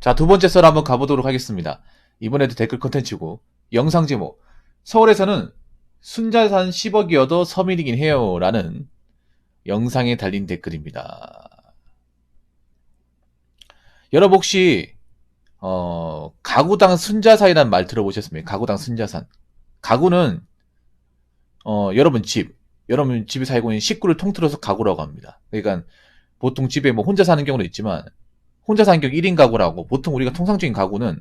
자, 두 번째 썰 한번 가보도록 하겠습니다. 이번에도 댓글 컨텐츠고, 영상 제목, 서울에서는 순자산 10억이어도 서민이긴 해요. 라는 영상에 달린 댓글입니다. 여러분 혹시, 가구당 순자산이라는 말 들어보셨습니까? 가구당 순자산. 가구는, 여러분 집에 살고 있는 식구를 통틀어서 가구라고 합니다. 그러니까 보통 집에 뭐 혼자 사는 경우도 있지만, 혼자 사는 경우 1인 가구라고, 보통 우리가 통상적인 가구는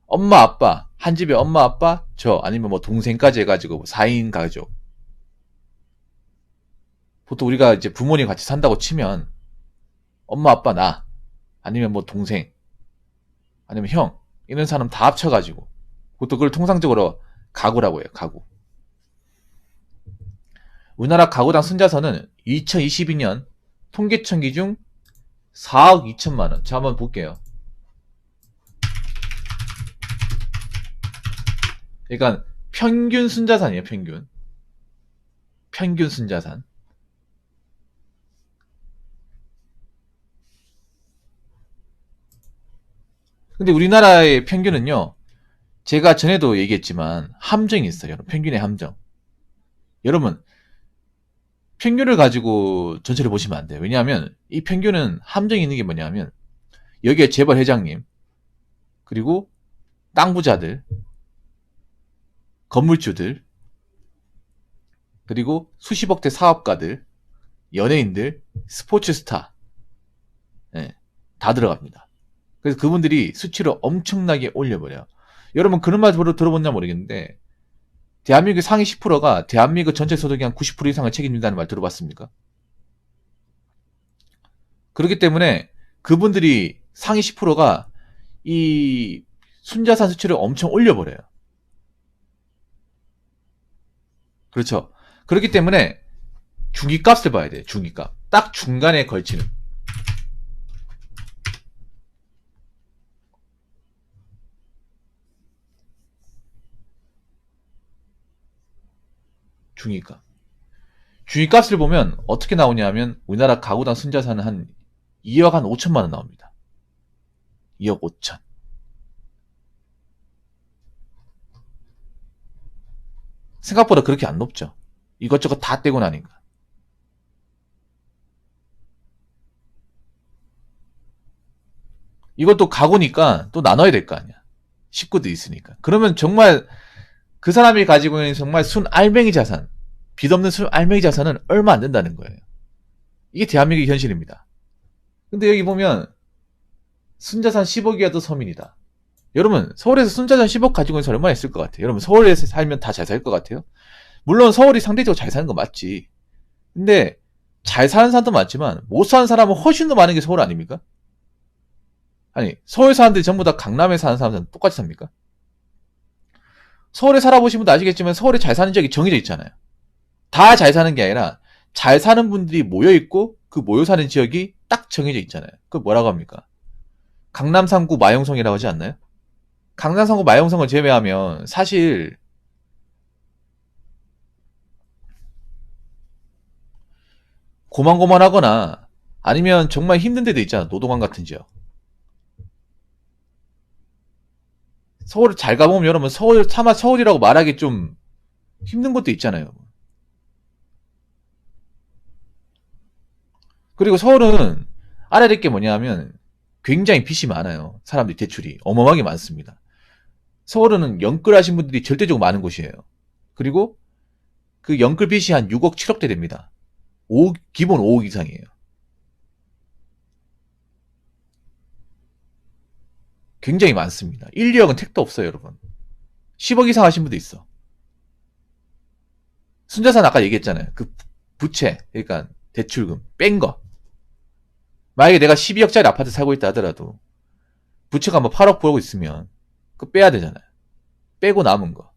엄마, 아빠, 한 집에 엄마, 아빠, 저, 아니면 뭐 동생까지 해가지고 4인 가족. 보통 우리가 이제 부모님 같이 산다고 치면, 엄마, 아빠, 나, 아니면 뭐 동생, 아니면 형, 이런 사람 다 합쳐가지고, 보통 그걸 통상적으로 가구라고 해요, 가구. 우리나라 가구당 순자산은 2022년 통계청 기준 4억 2천만 원. 자, 한번 볼게요. 그러니까 평균 순자산이에요, 평균. 평균 순자산. 근데 우리나라의 평균은요, 제가 전에도 얘기했지만 함정이 있어요. 평균의 함정. 여러분, 평균을 가지고 전체를 보시면 안 돼요. 왜냐하면 이 평균은 함정이 있는 게 뭐냐면, 여기에 재벌 회장님, 그리고 땅 부자들, 건물주들, 그리고 수십억대 사업가들, 연예인들, 스포츠 스타, 예, 다 들어갑니다. 그래서 그분들이 수치를 엄청나게 올려버려요. 여러분 그런 말 들어봤냐 모르겠는데, 대한민국 상위 10%가 대한민국 전체 소득의 한 90% 이상을 책임진다는 말 들어봤습니까? 그렇기 때문에 그분들이 상위 10%가 이 순자산 수치를 엄청 올려버려요. 그렇죠. 그렇기 때문에 중위값을 봐야 돼요. 중위값. 딱 중간에 걸치는. 중위값. 중위값을 보면 어떻게 나오냐면, 우리나라 가구당 순자산은 한 2억 한 5천만 원 나옵니다. 2억 5천. 생각보다 그렇게 안 높죠. 이것저것 다 떼고 나니까. 이것도 가구니까 또 나눠야 될 거 아니야. 식구도 있으니까. 그러면 정말 그 사람이 가지고 있는 정말 순 알맹이 자산, 빚 없는 순 알맹이 자산은 얼마 안 된다는 거예요. 이게 대한민국의 현실입니다. 근데 여기 보면 순자산 10억이어도 서민이다. 여러분 서울에서 순자산 10억 가지고 있는 사람 얼마나 있을 것 같아요? 여러분 서울에서 살면 다 잘 살 것 같아요? 물론 서울이 상대적으로 잘 사는 거 맞지. 근데 잘 사는 사람도 많지만 못 사는 사람은 훨씬 더 많은 게 서울 아닙니까? 아니 서울 사람들이 전부 다 강남에 사는 사람들은 똑같이 삽니까? 서울에 살아보신 분도 아시겠지만 서울에 잘 사는 지역이 정해져 있잖아요. 다 잘 사는 게 아니라 잘 사는 분들이 모여있고 그 모여 사는 지역이 딱 정해져 있잖아요. 그걸 뭐라고 합니까? 강남 3구 마용성이라고 하지 않나요? 강남 3구 마용성을 제외하면 사실 고만고만하거나 아니면 정말 힘든 데도 있잖아. 노동항 같은 지역. 서울을 잘 가보면 여러분 차마 서울이라고 말하기 좀 힘든 곳도 있잖아요. 그리고 서울은 알아야 될 게 뭐냐면 굉장히 빚이 많아요. 사람들이 대출이 어마어마하게 많습니다. 서울은 연끌 하신 분들이 절대적으로 많은 곳이에요. 그리고 그 연끌 빚이 한 6억 7억대 됩니다. 기본 5억 이상이에요. 굉장히 많습니다. 1, 2억은 택도 없어요, 여러분. 10억 이상 하신 분도 있어. 순자산 아까 얘기했잖아요. 그 부채, 그러니까 대출금 뺀 거. 만약에 내가 12억짜리 아파트 살고 있다 하더라도 부채가 뭐 8억 9억 있으면 그거 빼야 되잖아요. 빼고 남은 거.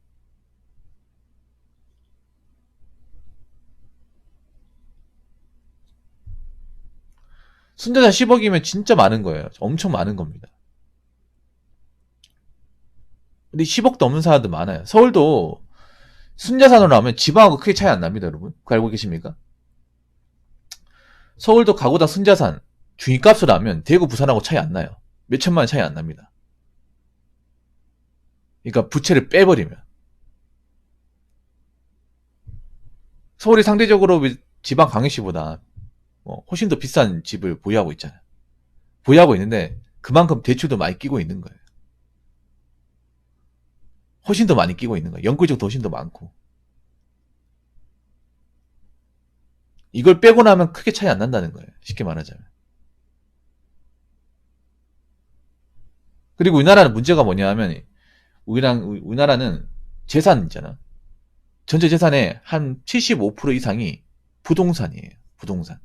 순자산 10억이면 진짜 많은 거예요. 엄청 많은 겁니다. 근데 10억도 넘는 사람도 많아요. 서울도 순자산으로 하면 지방하고 크게 차이 안 납니다, 여러분. 그거 알고 계십니까? 서울도 가구당 순자산 중위값으로 하면 대구 부산하고 차이 안 나요. 몇 천만 원 차이 안 납니다. 그러니까 부채를 빼버리면. 서울이 상대적으로 지방 광역시보다 훨씬 더 비싼 집을 보유하고 있잖아요. 보유하고 있는데 그만큼 대출도 많이 끼고 있는 거예요. 훨씬 더 많이 끼고 있는 거예요. 연끌적도 훨씬 더 많고. 이걸 빼고 나면 크게 차이 안 난다는 거예요. 쉽게 말하자면. 그리고 우리나라는 문제가 뭐냐 하면 우리나라는 재산 있잖아. 전체 재산의 한 75% 이상이 부동산이에요. 부동산.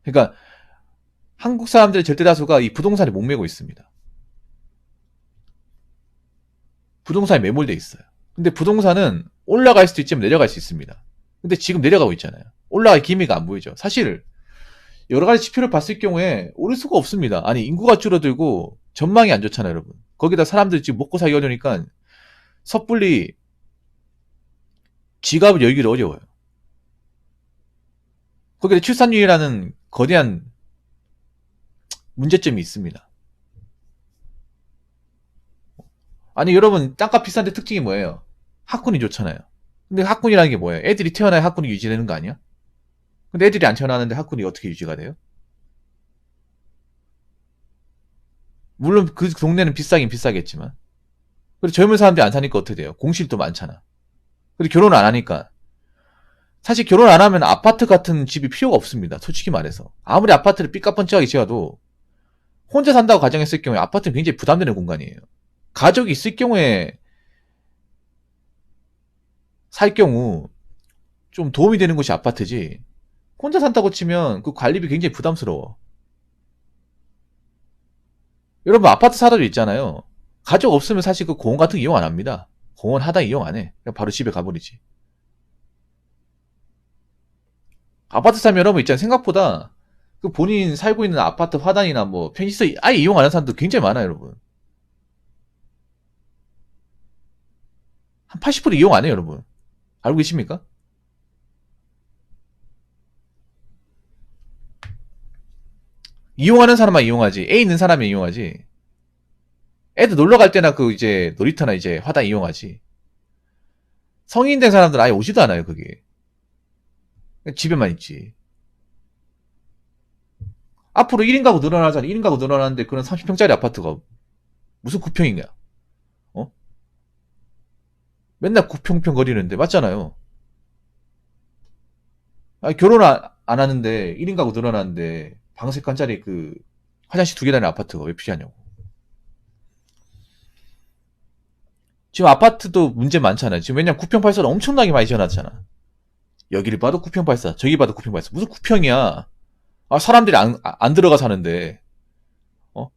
그러니까 한국 사람들의 절대 다수가 이 부동산에 목매고 있습니다. 부동산에 매몰돼 있어요. 근데 부동산은 올라갈 수도 있지만 내려갈 수 있습니다. 근데 지금 내려가고 있잖아요. 올라갈 기미가 안 보이죠. 사실 여러 가지 지표를 봤을 경우에 오를 수가 없습니다. 아니 인구가 줄어들고 전망이 안 좋잖아요, 여러분. 거기다 사람들이 지금 먹고 살기 어려우니까 섣불리 지갑을 열기도 어려워요. 거기다 출산율이라는 거대한 문제점이 있습니다. 아니 여러분 땅값 비싼데 특징이 뭐예요? 학군이 좋잖아요. 근데 학군이라는 게 뭐예요? 애들이 태어나야 학군이 유지되는 거 아니야? 근데 애들이 안 태어나는데 학군이 어떻게 유지가 돼요? 물론 그 동네는 비싸긴 비싸겠지만. 그리고 젊은 사람들이 안 사니까 어떻게 돼요? 공실도 많잖아. 그리고 결혼 안 하니까. 사실 결혼 안 하면 아파트 같은 집이 필요가 없습니다. 솔직히 말해서. 아무리 아파트를 삐까뻔쩍하게 지어도 혼자 산다고 가정했을 경우에 아파트는 굉장히 부담되는 공간이에요. 가족이 있을 경우에 살 경우 좀 도움이 되는 곳이 아파트지. 혼자 산다고 치면 그 관리비 굉장히 부담스러워. 여러분 아파트 살아도 있잖아요. 가족 없으면 사실 그 공원 같은 거 이용 안 합니다. 공원 하다 이용 안 해. 그냥 바로 집에 가버리지. 아파트 살면 여러분 있잖아요. 생각보다 그 본인 살고 있는 아파트 화단이나 뭐 편의시설 아예 이용 안 하는 사람도 굉장히 많아요, 여러분. 한 80% 이용 안 해요, 여러분. 알고 계십니까? 이용하는 사람만 이용하지. 애 있는 사람이 이용하지. 애들 놀러 갈 때나 그 이제 놀이터나 이제 화단 이용하지. 성인 된 사람들은 아예 오지도 않아요, 그게. 집에만 있지. 앞으로 1인 가구 늘어나잖아. 1인 가구 늘어나는데 그런 30평짜리 아파트가 무슨 9평이냐? 어? 맨날 9평평 거리는데 맞잖아요. 아니, 결혼 안 하는데 1인 가구 늘어나는데 방 3칸짜리 그 화장실 2개 다니는 아파트가 왜 필요하냐고. 지금 아파트도 문제 많잖아요. 지금 왜냐면 9평 8사를 엄청나게 많이 지어놨잖아. 여기를 봐도 9평 8사, 저기 봐도 9평 8사. 무슨 9평이야? 아, 사람들이 안 들어가 사는데. 어?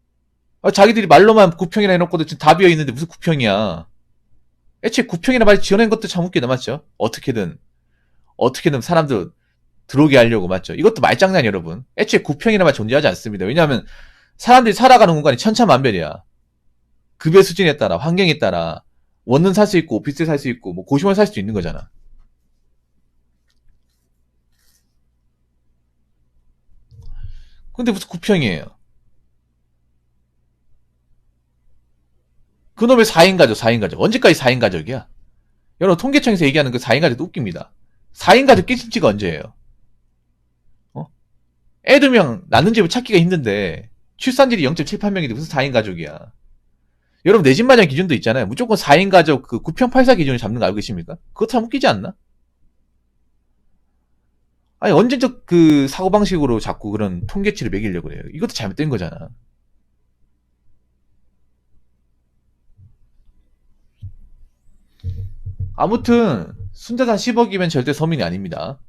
아, 자기들이 말로만 9평이나 해놓고도 지금 다 비어있는데 무슨 9평이야. 애초에 9평이나 말 지어낸 것도 참 웃기다, 맞죠? 어떻게든 사람들 들어오게 하려고, 맞죠? 이것도 말장난, 여러분. 애초에 9평이나 말 존재하지 않습니다. 왜냐하면 사람들이 살아가는 공간이 천차만별이야. 급여 수준에 따라, 환경에 따라, 원룸 살 수 있고, 오피스텔 살 수 있고, 뭐 고시원 살 수도 있는 거잖아. 근데 무슨 9평이에요? 그놈의 4인 가족, 4인 가족. 언제까지 4인 가족이야? 여러분, 통계청에서 얘기하는 그 4인 가족도 웃깁니다. 4인 가족 끼친 지가 언제예요? 어? 애 2명 낳는 집을 찾기가 힘든데, 출산율이 0.78명인데 무슨 4인 가족이야? 여러분, 내 집 마련 기준도 있잖아요. 무조건 4인 가족 그 9평 8사 기준을 잡는 거 알고 계십니까? 그거 참 웃기지 않나? 아니, 언제적 그 사고방식으로 자꾸 그런 통계치를 매기려고 그래요. 이것도 잘못된 거잖아. 아무튼, 순자산 10억이면 절대 서민이 아닙니다.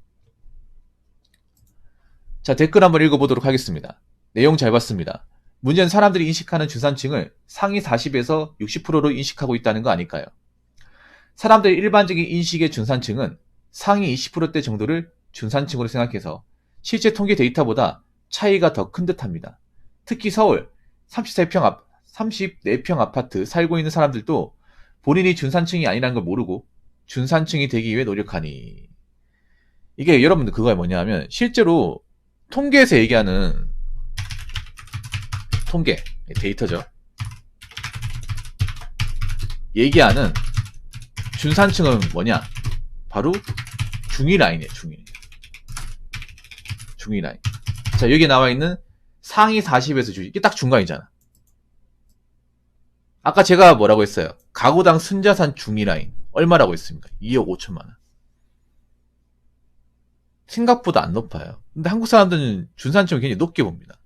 자, 댓글 한번 읽어보도록 하겠습니다. 내용 잘 봤습니다. 문제는 사람들이 인식하는 중산층을 상위 40에서 60%로 인식하고 있다는 거 아닐까요? 사람들의 일반적인 인식의 중산층은 상위 20%대 정도를 중산층으로 생각해서 실제 통계 데이터보다 차이가 더 큰 듯합니다. 특히 서울 34평 아파트 살고 있는 사람들도 본인이 중산층이 아니라는 걸 모르고 중산층이 되기 위해 노력하니. 이게 여러분들 그거에 뭐냐 하면 실제로 통계에서 얘기하는 통계, 데이터죠. 얘기하는 중산층은 뭐냐? 바로 중위 라인이에요, 중위. 중위 라인. 자, 여기 나와 있는 상위 40에서 이게 딱 중간이잖아. 아까 제가 뭐라고 했어요? 가구당 순자산 중위 라인. 얼마라고 했습니까? 2억 5천만 원. 생각보다 안 높아요. 근데 한국 사람들은 중산층을 굉장히 높게 봅니다.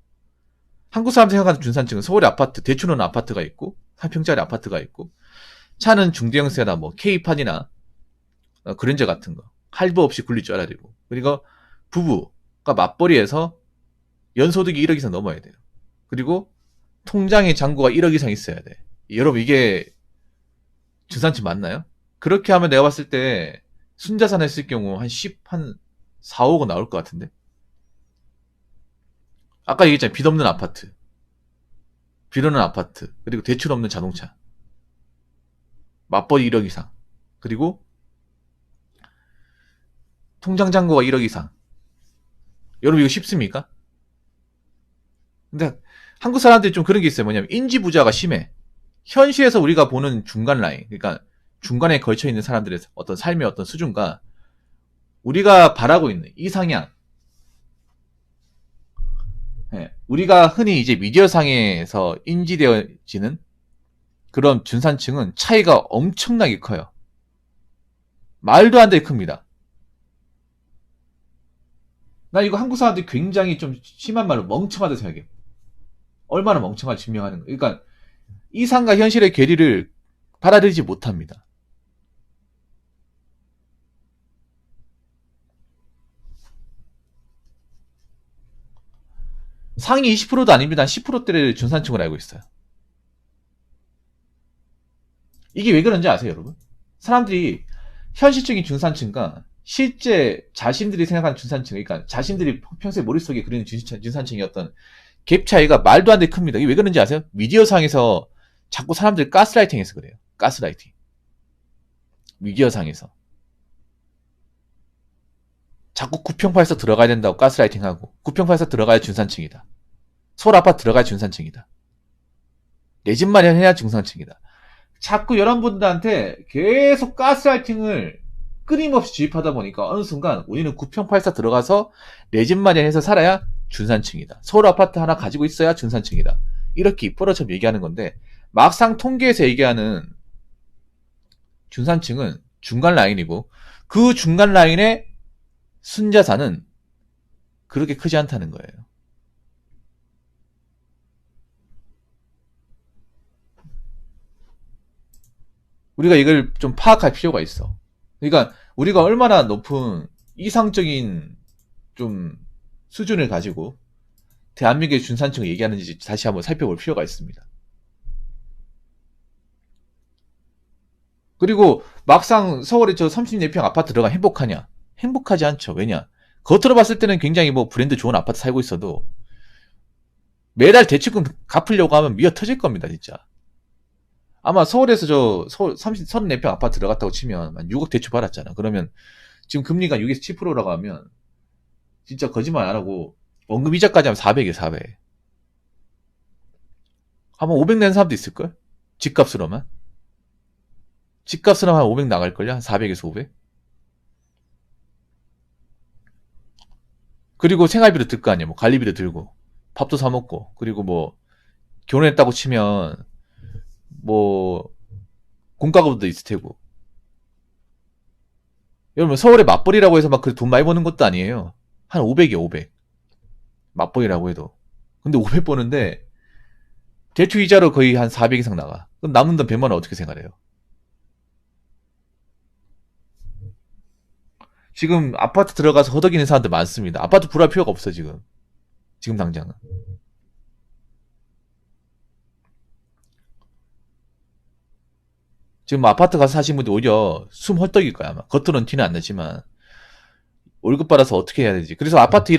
한국 사람들 생각하는 중산층은 서울에 아파트, 대출은 아파트가 있고, 3평짜리 아파트가 있고, 차는 중대형세나 뭐, K판이나, 그랜저 같은 거. 할부 없이 굴릴 줄 알아야 되고. 그리고 부부가 맞벌이해서 연소득이 1억 이상 넘어야 돼요. 그리고 통장에 잔고가 1억 이상 있어야 돼. 여러분, 이게 중산층 맞나요? 그렇게 하면 내가 봤을 때, 순자산 했을 경우 한 4, 5억 나올 것 같은데? 아까 얘기했잖아요. 빚 없는 아파트. 빚 없는 아파트. 그리고 대출 없는 자동차. 맞벌이 1억 이상. 그리고 통장 잔고가 1억 이상. 여러분 이거 쉽습니까? 근데 한국 사람들이 좀 그런 게 있어요. 뭐냐면 인지 부자가 심해. 현실에서 우리가 보는 중간 라인. 그러니까 중간에 걸쳐 있는 사람들의 어떤 삶의 어떤 수준과 우리가 바라고 있는 이상향. 네, 우리가 흔히 이제 미디어상에서 인지되어지는 그런 중산층은 차이가 엄청나게 커요. 말도 안 되게 큽니다. 나 이거 한국 사람들이 굉장히 좀 심한 말로 멍청하다 생각해. 얼마나 멍청한지 증명하는 거예요. 그러니까 이상과 현실의 괴리를 받아들이지 못합니다. 상위 20%도 아닙니다. 한 10%대를 중산층으로 알고 있어요. 이게 왜 그런지 아세요, 여러분? 사람들이 현실적인 중산층과 실제 자신들이 생각하는 중산층, 그러니까 자신들이 평소에 머릿속에 그리는 중산층의 어떤 갭 차이가 말도 안 되게 큽니다. 이게 왜 그런지 아세요? 미디어상에서 자꾸 사람들 가스라이팅 해서 그래요. 가스라이팅. 미디어상에서. 자꾸 9평8서 들어가야 된다고 가스라이팅 하고 9평8서 들어가야 중산층이다. 서울 아파트 들어가야 중산층이다. 내 집 마련해야 중산층이다. 자꾸 여러분들한테 계속 가스라이팅을 끊임없이 주입하다 보니까 어느 순간 우리는 9평8사 들어가서 내 집 마련해서 살아야 중산층이다. 서울 아파트 하나 가지고 있어야 중산층이다. 이렇게 입버릇처럼 얘기하는 건데 막상 통계에서 얘기하는 중산층은 중간 라인이고 그 중간 라인의 순자산은 그렇게 크지 않다는 거예요. 우리가 이걸 좀 파악할 필요가 있어. 그러니까 우리가 얼마나 높은 이상적인 좀 수준을 가지고 대한민국의 중산층을 얘기하는지 다시 한번 살펴볼 필요가 있습니다. 그리고 막상 서울에 저 34평 아파트 들어가 행복하냐? 행복하지 않죠. 왜냐? 겉으로 봤을 때는 굉장히 뭐 브랜드 좋은 아파트 살고 있어도 매달 대출금 갚으려고 하면 미어 터질 겁니다, 진짜. 아마 서울에서 서울 34평 아파트 들어갔다고 치면 한 6억 대출 받았잖아. 그러면 지금 금리가 6에서 7%라고 하면 진짜 거짓말 안 하고 원금 이자까지 하면 400이에요, 400. 아마 500 내는 사람도 있을걸? 집값으로만. 집값으로만 한 500 나갈걸요? 한 400에서 500? 그리고 생활비도 들 거 아니야. 뭐 관리비도 들고 밥도 사 먹고 그리고 뭐 결혼했다고 치면 뭐 공과금도 있을 테고. 여러분 서울에 맞벌이라고 해서 막 돈 많이 버는 것도 아니에요. 한 500이에요, 500. 맞벌이라고 해도. 근데 500 버는데 대출 이자로 거의 한 400 이상 나가. 그럼 남은 돈 100만 원 어떻게 생각해요? 지금 아파트 들어가서 허덕이는 사람들 많습니다. 아파트 불할 필요가 없어 지금. 지금 당장은. 지금 아파트 가서 사신 분들 오히려 숨 헐떡일 거야 아마. 겉으로는 티는 안 나지만 월급 받아서 어떻게 해야 되지? 그래서 아파트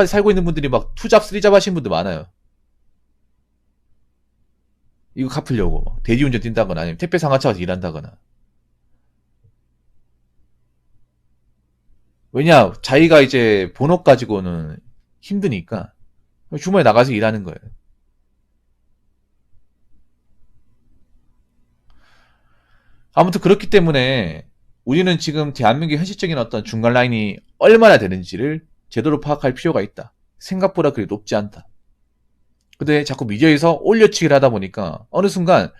살고 있는 분들이 막 투잡 쓰리잡 하시는 분들 많아요. 이거 갚으려고 막 대리운전 뛴다거나 아니면 택배 상하차 가서 일한다거나. 왜냐 자기가 이제 본업 가지고는 힘드니까 주말에 나가서 일하는 거예요. 아무튼 그렇기 때문에 우리는 지금 대한민국의 현실적인 어떤 중간 라인이 얼마나 되는지를 제대로 파악할 필요가 있다. 생각보다 그리 높지 않다. 근데 자꾸 미디어에서 올려치기를 하다 보니까 어느 순간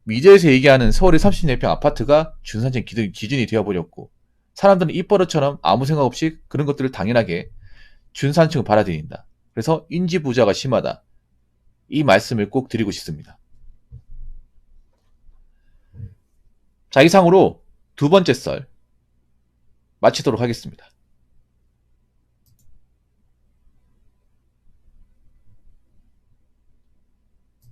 미디어에서 얘기하는 서울의 30여 평 아파트가 준산층 기준이 되어버렸고, 사람들은 입버릇처럼 아무 생각 없이 그런 것들을 당연하게 준산층을 받아들인다. 그래서 인지부조가 심하다. 이 말씀을 꼭 드리고 싶습니다. 자, 이상으로 두 번째 썰 마치도록 하겠습니다.